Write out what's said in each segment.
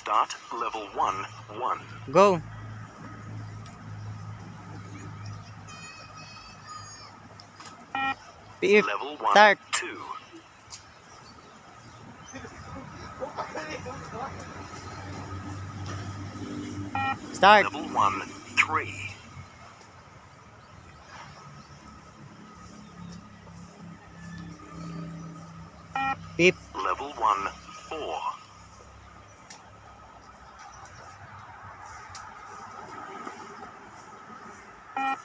Start level 1, 1. Go. Beep. Level 1, Start. 2. Start. Level 1, 3. Beep. Level 1, 4.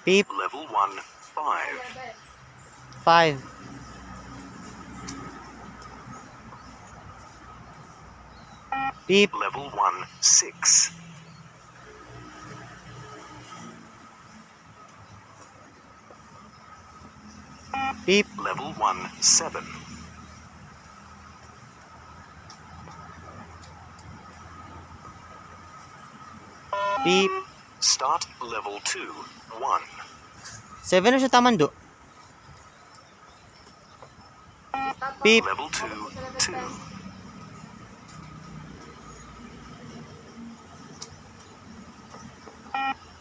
Beep. Level 1, 5. 5. Beep. Level 1, 6. Beep. Level 1, 7. Beep. Start level 2, 1. 7 na siya tamando. Beep. Level 2, 2.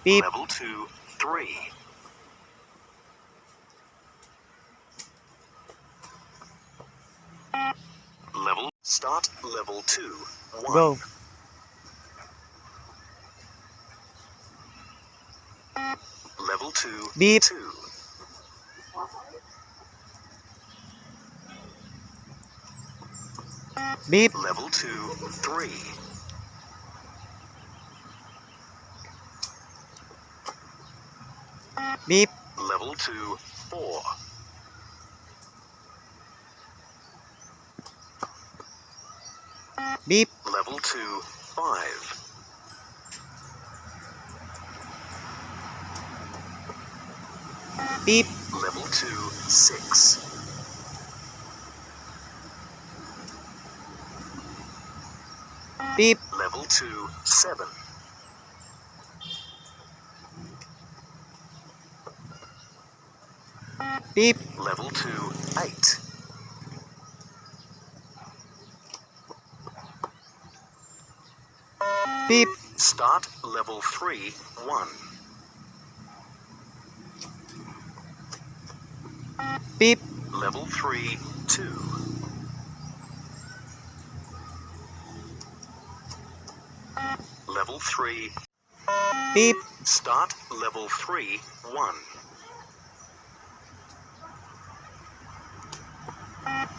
Beep. Level 2, 3. Start level 2, 1. Go. Level 2, Beep. 2. Beep. Level 2, 3. Beep. Level 2, 4. Beep. Level 2, 5. Beep. Level 2, 6. Beep. Level 2, 7. Beep. Level 2, 8. Beep. Start level 3, 1. Beep. Level 3, 2. Level 3. Beep. Start level 3, 1.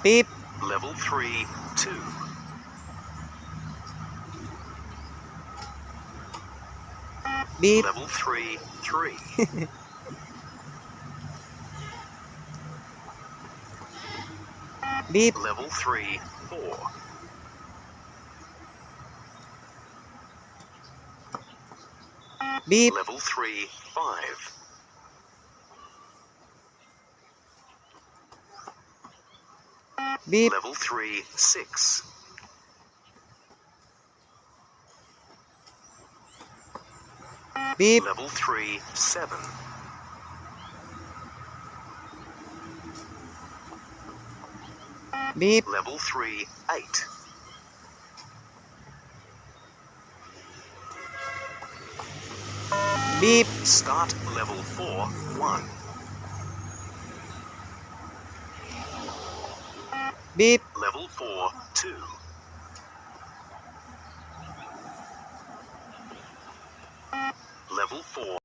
Beep. Level 3, 2. Beep. Level 3, 3. Beep. Level 3, 4. Beep. Level 3, 5. Beep. Level 3, 6. Beep. Level 3, 7. Beep. Level 3, 8. Beep. Start level 4, 1. Beep. Level 4, 2. Level 4.